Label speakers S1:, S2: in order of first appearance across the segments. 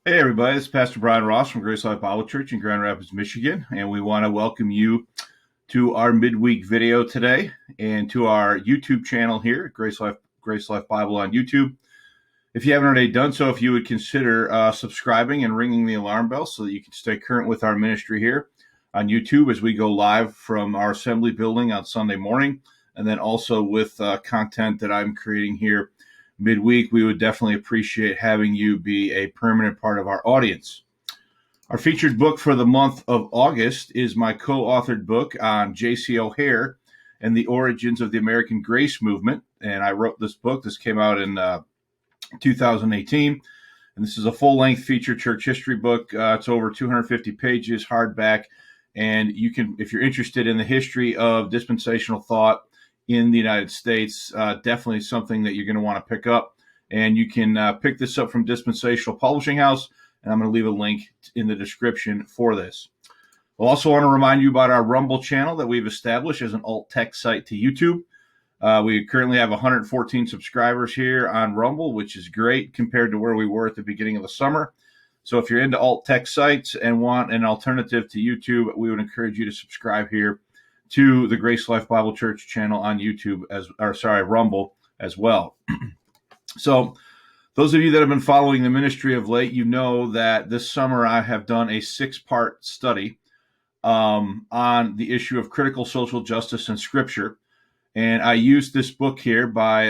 S1: Hey everybody, this is Pastor Bryan Ross from Grace Life Bible Church in Grand Rapids, Michigan, and we want to welcome you to our midweek video today and to our YouTube channel here, Grace Life Bible on YouTube. If you haven't already done so, if you would consider subscribing and ringing the alarm bell so that you can stay current with our ministry here on YouTube as we go live from our assembly building on Sunday morning, and then also with content that I'm creating here midweek, we would definitely appreciate having you be a permanent part of our audience. Our featured book for the month of August is my co-authored book on J.C. O'Hare and the origins of the American Grace Movement. And I wrote this book. This came out in 2018. And this is a full-length feature church history book. It's over 250 pages, hardback. And you can, if you're interested in the history of dispensational thought in the United States, definitely something that you're going to want to pick up. And you can pick this up from Dispensational Publishing House, and I'm going to leave a link in the description for this. I also want to remind you about our Rumble channel that we've established as an alt tech site to YouTube. We currently have 114 subscribers here on Rumble, which is great compared to where we were at the beginning of the summer. So if you're into alt tech sites and want an alternative to YouTube, we would encourage you to subscribe here to the Grace Life Bible Church channel on YouTube, Rumble as well. So those of you that have been following the ministry of late, you know that this summer I have done a 6-part study on the issue of critical social justice in Scripture. And I used this book here by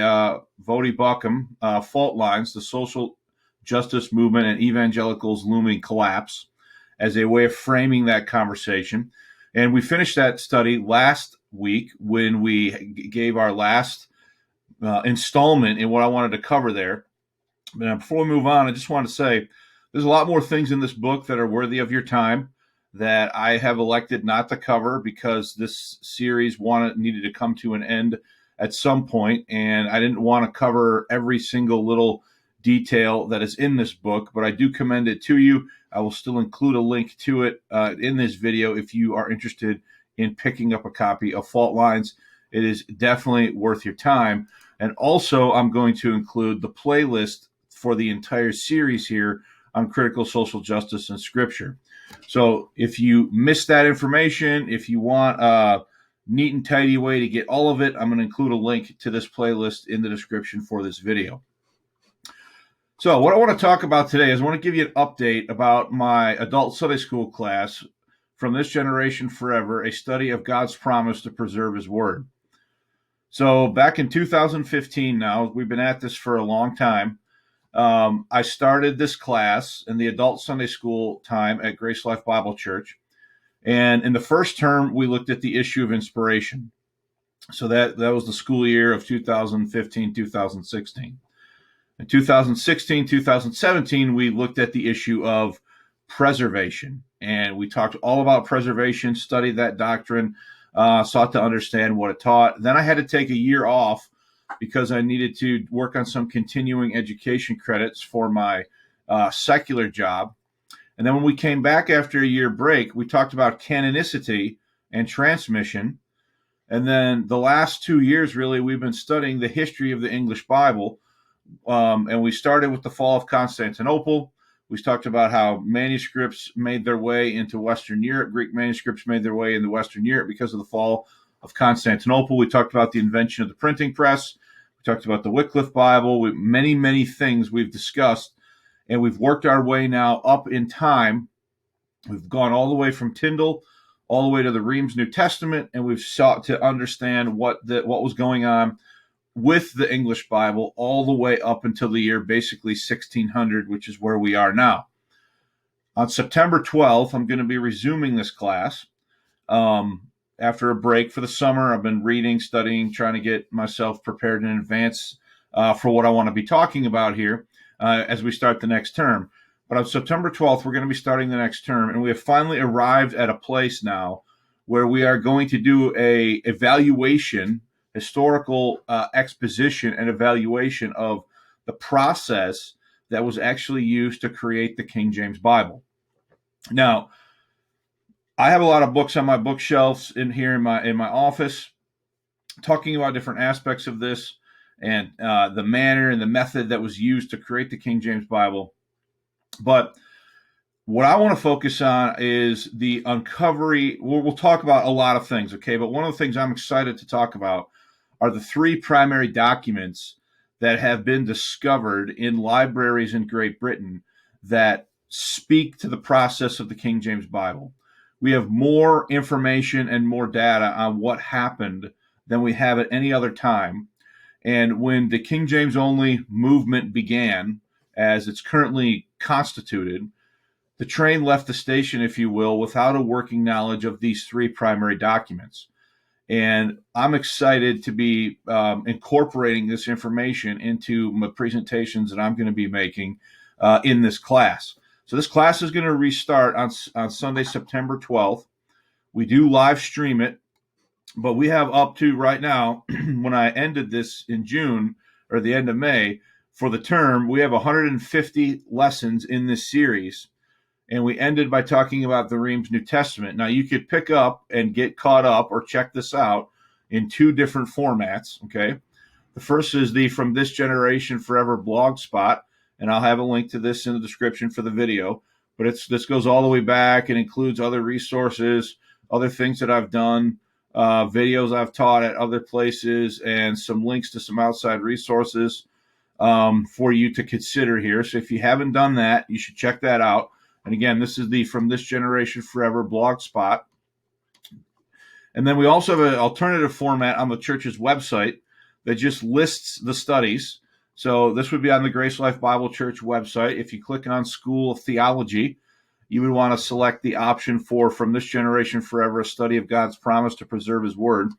S1: Voddie, Bauchman, Fault Lines, the Social Justice Movement and Evangelicals' Looming Collapse, as a way of framing that conversation. And we finished that study last week when we gave our last installment in what I wanted to cover there. But before we move on, I just want to say there's a lot more things in this book that are worthy of your time that I have elected not to cover because this series needed to come to an end at some point, and I didn't want to cover every single little detail that is in this book, but I do commend it to you. I will still include a link to it in this video if you are interested in picking up a copy of Fault Lines. It is definitely worth your time. And also, I'm going to include the playlist for the entire series here on critical social justice in Scripture. So if you missed that information, if you want a neat and tidy way to get all of it, I'm going to include a link to this playlist in the description for this video. So what I want to talk about today is I want to give you an update about my adult Sunday school class, From This Generation Forever, a study of God's promise to preserve His Word. So back in 2015 now, we've been at this for a long time. I started this class in the adult Sunday school time at Grace Life Bible Church. And in the first term, we looked at the issue of inspiration. So that was the school year of 2015-2016. In 2016, 2017, we looked at the issue of preservation, and we talked all about preservation, studied that doctrine, sought to understand what it taught. Then I had to take a year off because I needed to work on some continuing education credits for my secular job. And then when we came back after a year break, we talked about canonicity and transmission. And then the last 2 years, really, we've been studying the history of the English Bible. And we started with the fall of Constantinople. We talked about how manuscripts made their way into Western Europe. Greek manuscripts made their way into Western Europe because of the fall of Constantinople. We talked about the invention of the printing press. We talked about the Wycliffe Bible. Many, many things we've discussed. And we've worked our way now up in time. We've gone all the way from Tyndale all the way to the Reims New Testament, and we've sought to understand what was going on with the English Bible all the way up until the year basically 1600, which is where we are now. On September 12th, I'm going to be resuming this class. After a break for the summer, I've been reading, studying, trying to get myself prepared in advance for what I want to be talking about here as we start the next term. But on September 12th, we're going to be starting the next term, and we have finally arrived at a place now where we are going to do a evaluation, historical exposition and evaluation of the process that was actually used to create the King James Bible. Now, I have a lot of books on my bookshelves in here in my office talking about different aspects of this and the manner and the method that was used to create the King James Bible. But what I want to focus on is the uncovery. We'll talk about a lot of things, okay? But one of the things I'm excited to talk about are the three primary documents that have been discovered in libraries in Great Britain that speak to the process of the King James Bible. We have more information and more data on what happened than we have at any other time. And when the King James only movement began, as it's currently constituted, the train left the station, if you will, without a working knowledge of these three primary documents. And I'm excited to be incorporating this information into my presentations that I'm going to be making in this class. So this class is going to restart on Sunday, September 12th. We do live stream it, but we have up to right now, when I ended this in June or the end of May, for the term, we have 150 lessons in this series. And we ended by talking about the Reams New Testament. Now, you could pick up and get caught up or check this out in two different formats, okay? The first is the From This Generation Forever Blogspot, and I'll have a link to this in the description for the video. But this goes all the way back and includes other resources, other things that I've done, videos I've taught at other places, and some links to some outside resources for you to consider here. So if you haven't done that, you should check that out. And again, this is the From This Generation Forever Blogspot. And then we also have an alternative format on the church's website that just lists the studies. So this would be on the Grace Life Bible Church website. If you click on School of Theology, you would want to select the option for From This Generation Forever, a study of God's promise to preserve his word.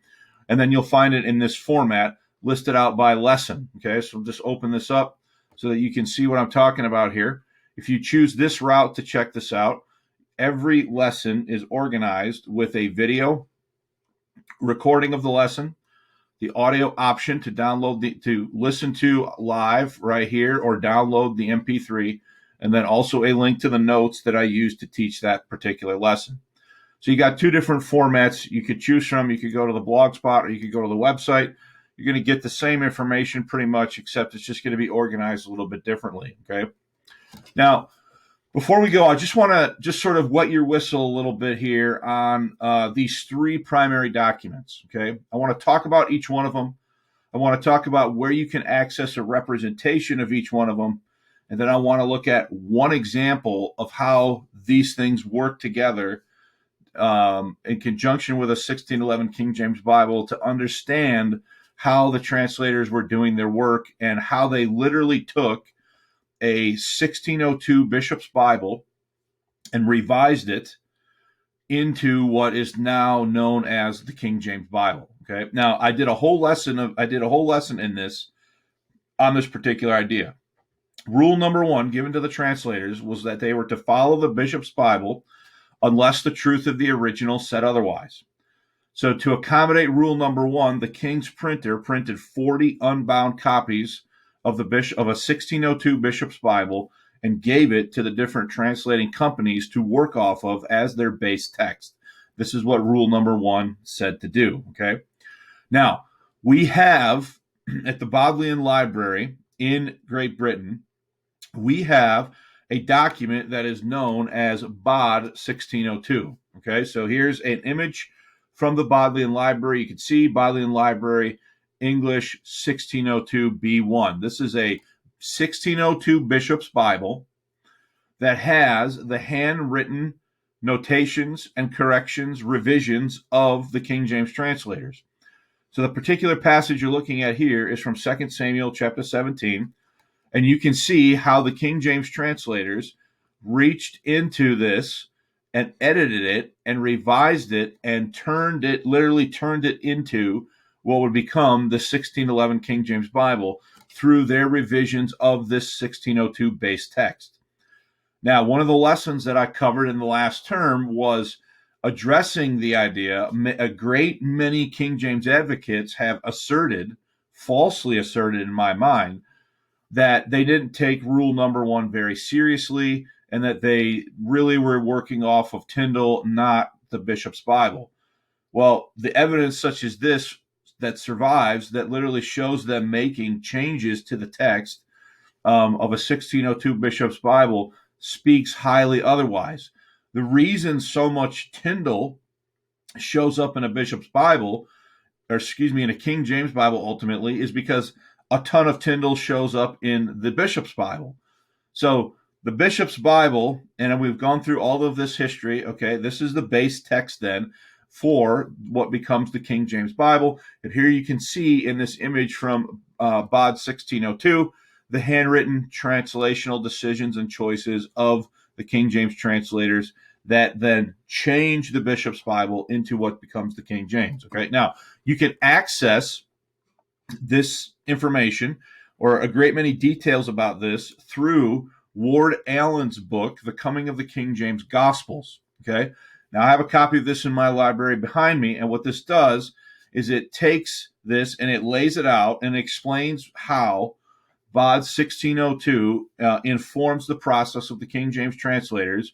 S1: And then you'll find it in this format listed out by lesson. Okay, so just open this up so that you can see what I'm talking about here. If you choose this route to check this out, every lesson is organized with a video recording of the lesson, the audio option to download to listen to live right here or download the MP3, and then also a link to the notes that I use to teach that particular lesson. So you got two different formats you could choose from. You could go to the Blogspot or you could go to the website. You're going to get the same information pretty much, except it's just going to be organized a little bit differently, okay? Now, before we go, I just want to sort of wet your whistle a little bit here on these three primary documents, okay? I want to talk about each one of them. I want to talk about where you can access a representation of each one of them. And then I want to look at one example of how these things work together in conjunction with a 1611 King James Bible to understand how the translators were doing their work and how they literally took a 1602 Bishop's Bible and revised it into what is now known as the King James Bible. Okay. Now I did a whole lesson in this on this particular idea. Rule number one given to the translators was that they were to follow the Bishop's Bible unless the truth of the original said otherwise. So to accommodate rule number one, the King's printer printed 40 unbound copies of a 1602 Bishop's Bible and gave it to the different translating companies to work off of as their base text. This is what rule number one said to do, okay? Now, we have at the Bodleian Library in Great Britain, we have a document that is known as Bod 1602, okay? So here's an image from the Bodleian Library. You can see Bodleian Library English 1602 B1. This is a 1602 Bishop's Bible that has the handwritten notations and corrections, revisions of the King James translators. So the particular passage you're looking at here is from 2 Samuel chapter 17, and you can see how the King James translators reached into this and edited it and revised it and literally turned it into what would become the 1611 King James Bible through their revisions of this 1602 base text. Now, one of the lessons that I covered in the last term was addressing the idea a great many King James advocates have falsely asserted in my mind, that they didn't take rule number one very seriously and that they really were working off of Tyndale, not the Bishop's Bible. Well, the evidence such as this that survives that literally shows them making changes to the text of a 1602 Bishop's Bible speaks highly otherwise. The reason so much Tyndale shows up in a bishop's Bible, or excuse me, in a King James Bible ultimately, is because a ton of Tyndale shows up in the bishop's Bible. So the bishop's Bible, and we've gone through all of this history, okay, this is the base text then for what becomes the King James Bible. And here you can see in this image from Bod 1602, the handwritten translational decisions and choices of the King James translators that then change the bishop's Bible into what becomes the King James. Okay, now you can access this information or a great many details about this through Ward Allen's book, The Coming of the King James Gospels. Okay, now I have a copy of this in my library behind me, and what this does is it takes this and it lays it out and explains how Bod 1602 informs the process of the King James translators.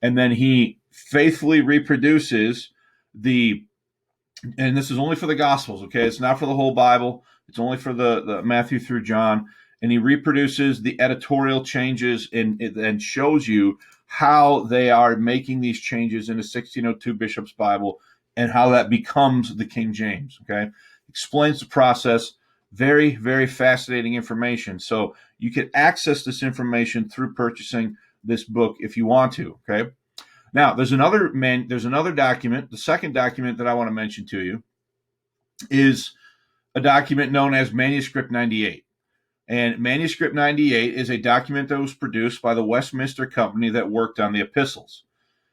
S1: And then he faithfully reproduces and this is only for the Gospels, okay? It's not for the whole Bible. It's only for the Matthew through John. And he reproduces the editorial changes and shows you how they are making these changes in the 1602 Bishop's Bible and how that becomes the King James, okay? Explains the process. Very, very fascinating information. So you can access this information through purchasing this book if you want to, okay? Now, there's another document. The second document that I want to mention to you is a document known as Manuscript 98. And Manuscript 98 is a document that was produced by the Westminster Company that worked on the epistles.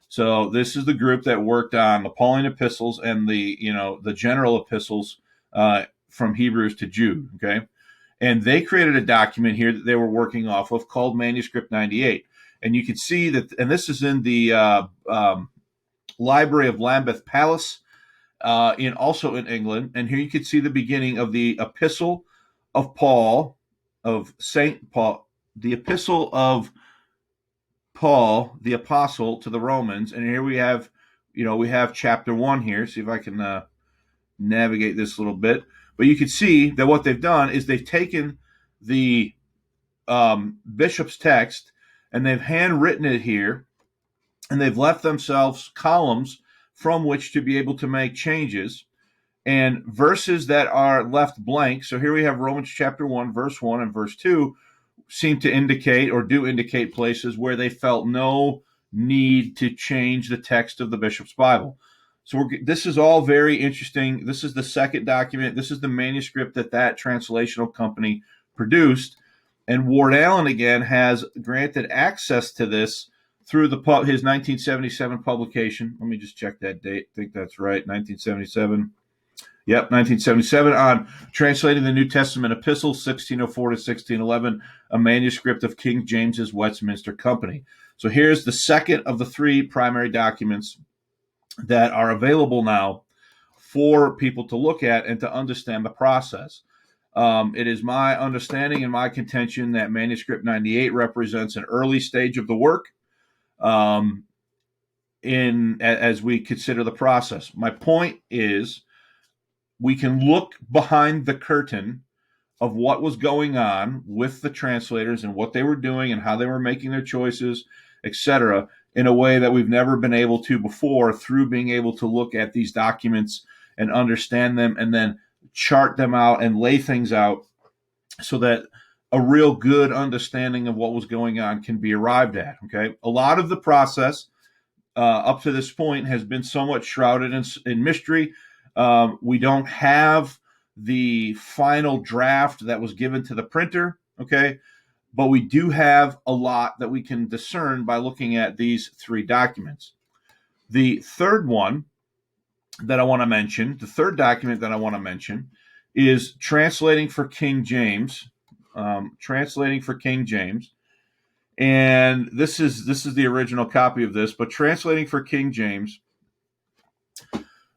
S1: So this is the group that worked on the Pauline epistles and the general epistles from Hebrews to Jude, okay? And they created a document here that they were working off of called Manuscript 98. And you can see that, and this is in the Library of Lambeth Palace, also in England. And here you can see the beginning of the Epistle of Paul, of St. Paul, the Epistle of Paul, the Apostle to the Romans. And here we have chapter 1 here. See if I can navigate this a little bit. But you can see that what they've done is they've taken the bishop's text and they've handwritten it here, and they've left themselves columns from which to be able to make changes and verses that are left blank. So here we have Romans chapter 1, verse 1 and verse 2 seem to indicate or do indicate places where they felt no need to change the text of the bishop's Bible. So this is all very interesting. This is the second document. This is the manuscript that translational company produced. And Ward Allen, again, has granted access to this through his 1977 publication. Let me just check that date. I think that's right, 1977. Yep, 1977, on translating the New Testament epistles, 1604 to 1611, a manuscript of King James's Westminster Company. So here's the second of the three primary documents that are available now for people to look at and to understand the process. It is my understanding and my contention that Manuscript 98 represents an early stage of the work as we consider the process. My point is we can look behind the curtain of what was going on with the translators and what they were doing and how they were making their choices, etc., in a way that we've never been able to before, through being able to look at these documents and understand them and then chart them out and lay things out so that a real good understanding of what was going on can be arrived at. Okay, a lot of the process up to this point has been somewhat shrouded in mystery. We don't have the final draft that was given to the printer, okay, but we do have a lot that we can discern by looking at these three documents. The third one that I want to mention, the third document that I want to mention, is Translating for King James. Translating for King James. And this is the original copy of this, but Translating for King James,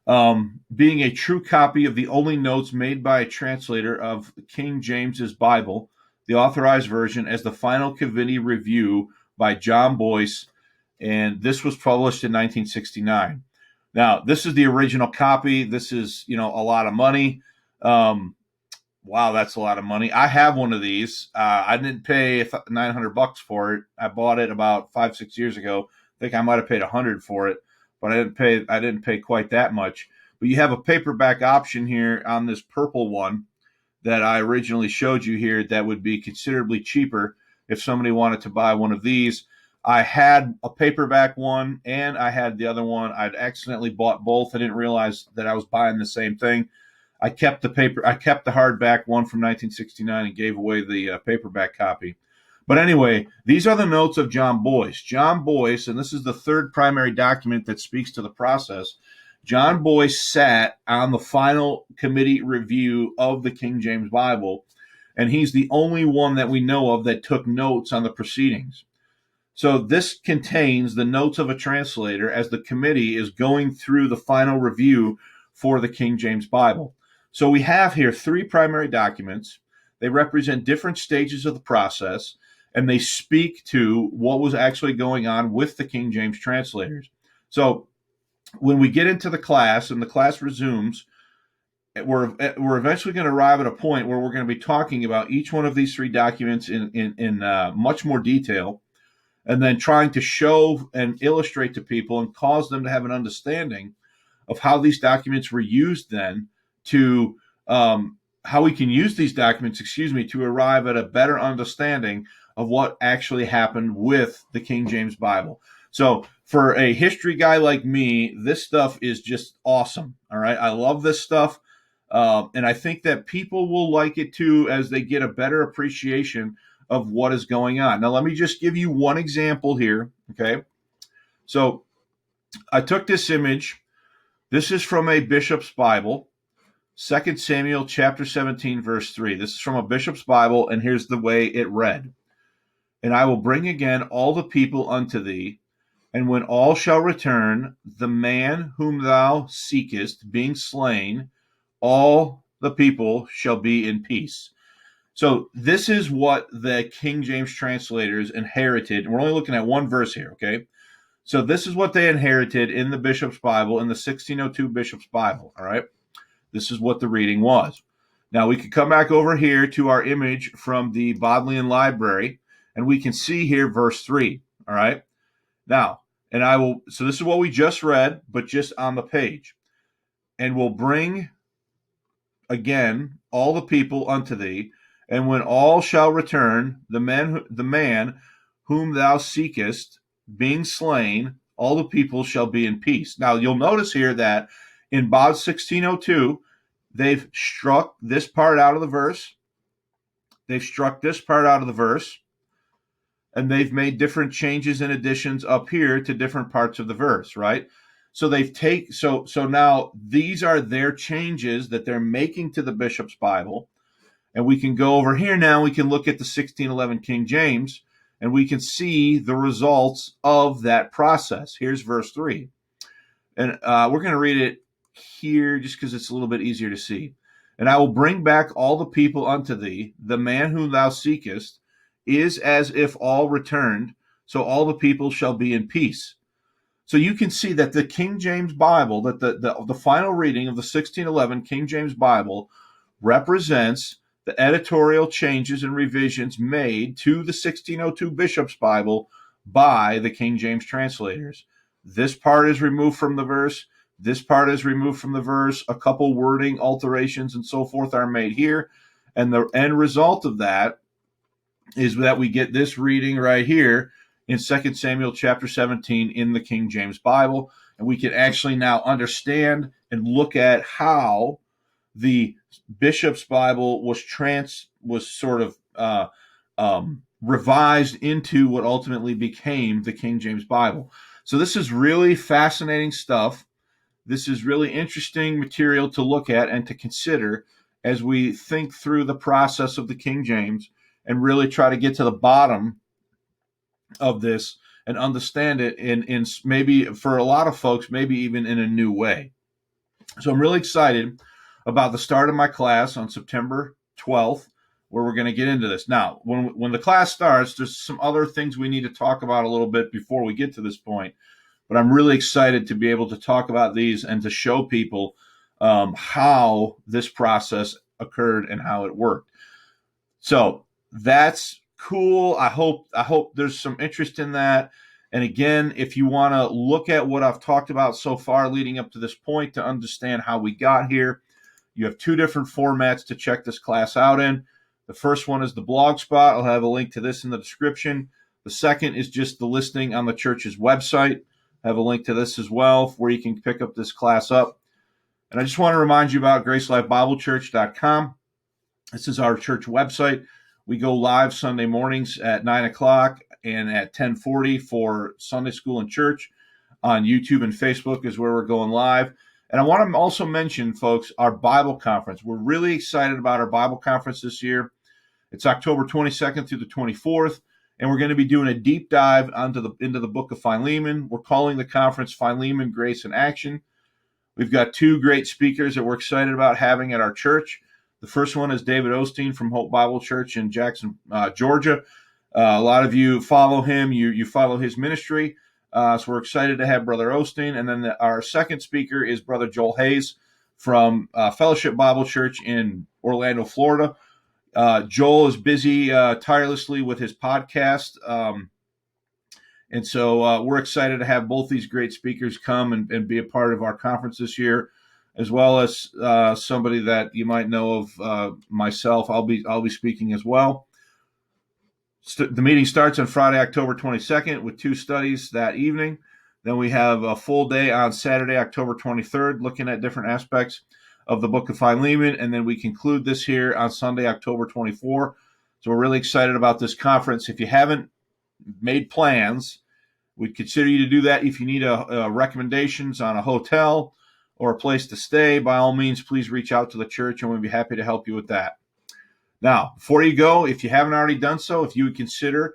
S1: being a true copy of the only notes made by a translator of King James's Bible, the authorized version, as the final Calvini review by John Boyce, and this was published in 1969. Now, this is the original copy. This is, a lot of money. Wow, that's a lot of money. I have one of these. I didn't pay $900 for it. I bought it about 5-6 years ago. I think I might have paid $100 for it, but I didn't pay quite that much. But you have a paperback option here on this purple one that I originally showed you here that would be considerably cheaper if somebody wanted to buy one of these. I had a paperback one and I had the other one. I'd accidentally bought both. I didn't realize that I was buying the same thing. I kept the hardback one from 1969 and gave away the paperback copy. But anyway, these are the notes of John Boyce. John Boyce, and this is the third primary document that speaks to the process. John Boyce sat on the final committee review of the King James Bible, and he's the only one that we know of that took notes on the proceedings. So this contains the notes of a translator as the committee is going through the final review for the King James Bible. So we have here three primary documents. They represent different stages of the process, and they speak to what was actually going on with the King James translators. So when we get into the class and the class resumes, we're eventually going to arrive at a point where we're going to be talking about each one of these three documents in much more detail, and then trying to show and illustrate to people and cause them to have an understanding of how these documents were used then to how we can use these documents, to arrive at a better understanding of what actually happened with the King James Bible. So for a history guy like me, this stuff is just awesome. All right. I love this stuff. And I think that people will like it too as they get a better appreciation of what is going on. Now, let me just give you one example here. Okay. So I took this image. This is from a bishop's Bible, 2 Samuel chapter 17, verse 3. This is from a bishop's Bible, and here's the way it read. And I will bring again all the people unto thee, and when all shall return, the man whom thou seekest being slain, all the people shall be in peace. So this is what the King James translators inherited. And we're only looking at one verse here, okay? So this is what they inherited in the bishop's Bible, in the 1602 bishop's Bible, all right? This is what the reading was. Now we can come back over here to our image from the Bodleian Library, and we can see here verse 3, all right? Now, so this is what we just read, but just on the page. And will bring again all the people unto thee, and when all shall return, the man whom thou seekest being slain, all the people shall be in peace. Now you'll notice here that in Bod 1602, they've struck this part out of the verse. They've struck this part out of the verse, and they've made different changes and additions up here to different parts of the verse, right? So so now these are their changes that they're making to the bishop's Bible. And we can go over here now, we can look at the 1611 King James, and we can see the results of that process. Here's verse 3. And we're going to read it here just because it's a little bit easier to see. And I will bring back all the people unto thee. The man whom thou seekest is as if all returned, so all the people shall be in peace. So you can see that the King James Bible, that the final reading of the 1611 King James Bible represents the editorial changes and revisions made to the 1602 Bishop's Bible by the King James translators. This part is removed from the verse. This part is removed from the verse. A couple wording alterations and so forth are made here. And the end result of that is that we get this reading right here in 2 Samuel chapter 17 in the King James Bible. And we can actually now understand and look at how the Bishop's Bible was sort of revised into what ultimately became the King James Bible. So this is really fascinating stuff. This is really interesting material to look at and to consider as we think through the process of the King James and really try to get to the bottom of this and understand it in maybe for a lot of folks, maybe even in a new way. So I'm really excited about the start of my class on September 12th, where we're going to get into this. Now, when the class starts, there's some other things we need to talk about a little bit before we get to this point. But I'm really excited to be able to talk about these and to show people how this process occurred and how it worked. So that's cool. I hope there's some interest in that. And again, if you want to look at what I've talked about so far leading up to this point to understand how we got here, you have two different formats to check this class out in. The first one is the Blogspot. I'll have a link to this in the description. The second is just the listing on the church's website. I have a link to this as well where you can pick up this class up. And I just want to remind you about GraceLifeBibleChurch.com. This is our church website. We go live Sunday mornings at 9 o'clock and at 10:40 for Sunday school and church. On YouTube and Facebook is where we're going live. And I want to also mention, folks, our Bible conference. We're really excited about our Bible conference this year. It's October 22nd through the 24th, and we're going to be doing a deep dive into the book of Philemon. We're calling the conference Philemon, Grace in Action. We've got two great speakers that we're excited about having at our church. The first one is David Osteen from Hope Bible Church in Jackson, Georgia. A lot of you follow him. You follow his ministry. So we're excited to have Brother Osteen. And then our second speaker is Brother Joel Hayes from Fellowship Bible Church in Orlando, Florida. Joel is busy tirelessly with his podcast. And so we're excited to have both these great speakers come and be a part of our conference this year, as well as somebody that you might know of, myself. I'll be speaking as well. The meeting starts on Friday, October 22nd, with two studies that evening. Then we have a full day on Saturday, October 23rd, looking at different aspects of the book of Philemon. And then we conclude this here on Sunday, October 24th. So we're really excited about this conference. If you haven't made plans, we'd consider you to do that. If you need recommendations on a hotel or a place to stay, by all means, please reach out to the church, and we'd be happy to help you with that. Now, before you go, if you haven't already done so, if you would consider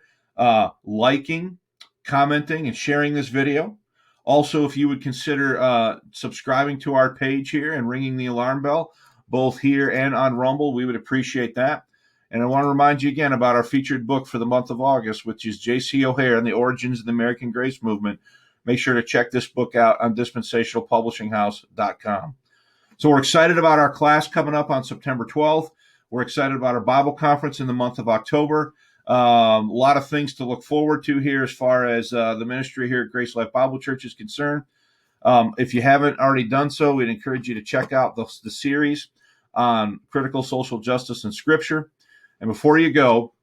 S1: liking, commenting, and sharing this video. Also, if you would consider subscribing to our page here and ringing the alarm bell, both here and on Rumble, we would appreciate that. And I want to remind you again about our featured book for the month of August, which is J.C. O'Hare and the Origins of the American Grace Movement. Make sure to check this book out on dispensationalpublishinghouse.com. So we're excited about our class coming up on September 12th. We're excited about our Bible conference in the month of October. A lot of things to look forward to here as far as the ministry here at Grace Life Bible Church is concerned. If you haven't already done so, we'd encourage you to check out the series on critical social justice and Scripture. And before you go,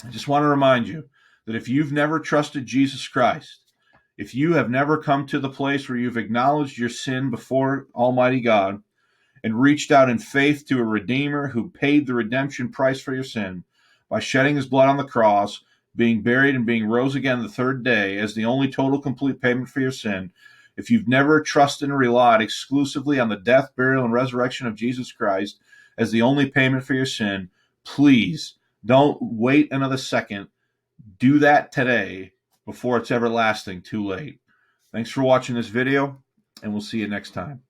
S1: I just want to remind you that if you've never trusted Jesus Christ, if you have never come to the place where you've acknowledged your sin before Almighty God and reached out in faith to a Redeemer who paid the redemption price for your sin by shedding his blood on the cross, being buried, and being rose again the third day as the only total complete payment for your sin, if you've never trusted and relied exclusively on the death, burial, and resurrection of Jesus Christ as the only payment for your sin, please don't wait another second. Do that today before it's everlasting too late. Thanks for watching this video, and we'll see you next time.